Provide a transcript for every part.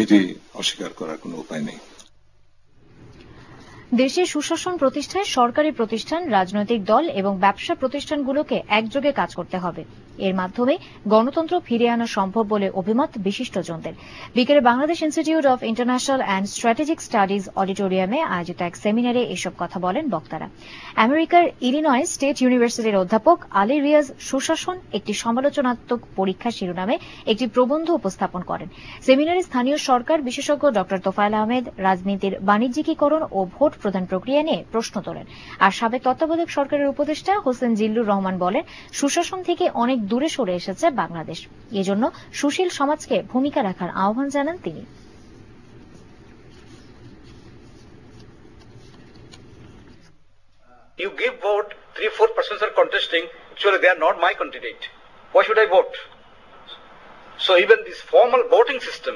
এটি অস্বীকার করার কোনো উপায় নেই। দেশে সুশাসন প্রতিষ্ঠায় সরকারি প্রতিষ্ঠান, রাজনৈতিক দল এবং ব্যবসা প্রতিষ্ঠানগুলোকে একযোগে কাজ করতে হবে। এর মাধ্যমে গণতন্ত্র ফিরিয়ে আনা সম্ভব বলে অভিমত বিশিষ্টজনদের। বিকেলে Bangladesh institute of international and strategic studies অডিটোরিয়ামে আয়োজিত এক সেমিনারে এসব কথা বলেন বক্তারা। আমেরিকার ইলিনয় স্টেট ইউনিভার্সিটির অধ্যাপক আলী রিয়াজ সুশাসন একটি সমালোচনাত্মক পরীক্ষা শিরোনামে একটি প্রবন্ধ উপস্থাপন করেন। সেমিনারে স্থানীয় সরকার বিশেষজ্ঞ ড তোফায়েল আহমেদ রাজনীতির বাণিজ্যিকীকরণ ও ভোট প্রদান প্রক্রিয়া নিয়ে প্রশ্ন তোলেন। আর সাবেক তত্ত্বাবধায়ক সরকারের উপদেষ্টা হোসেন জিল্লুর রহমান বলেন, সুশাসন থেকে অনেক দূরে সরে এসেছে বাংলাদেশ। এজন্য সুশীল সমাজকে ভূমিকা রাখার আহ্বান জানান তিনি। You give vote, 3-4 persons are contesting. Actually, they are not my candidate. Why should I vote? So even this formal voting system,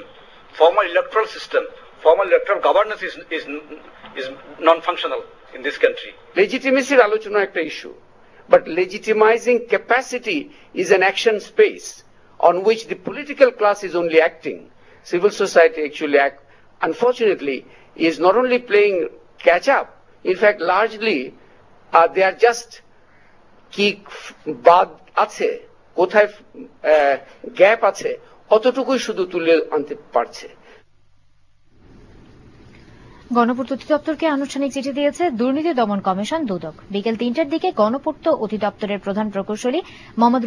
formal electoral system, formal electoral governance is non-functional in this country. Legitimacy আলোচনা একটা issue, but legitimizing capacity is an action space on which the political class is only acting. Civil society actually unfortunately is not only playing catch up, in fact largely they are just কি বাদ আছে, কোথায় gap আছে অতটুকুই শুধু তুলে আনতে পারছে। গণপূর্ত অধিদপ্তরকে আনুষ্ঠানিক চিঠি দিয়েছে দুর্নীতি দমন কমিশন দুদক। বিকেল ৩টার দিকে গণপূর্ত অধিদপ্তরের প্রধান প্রকৌশলী মোহাম্মদ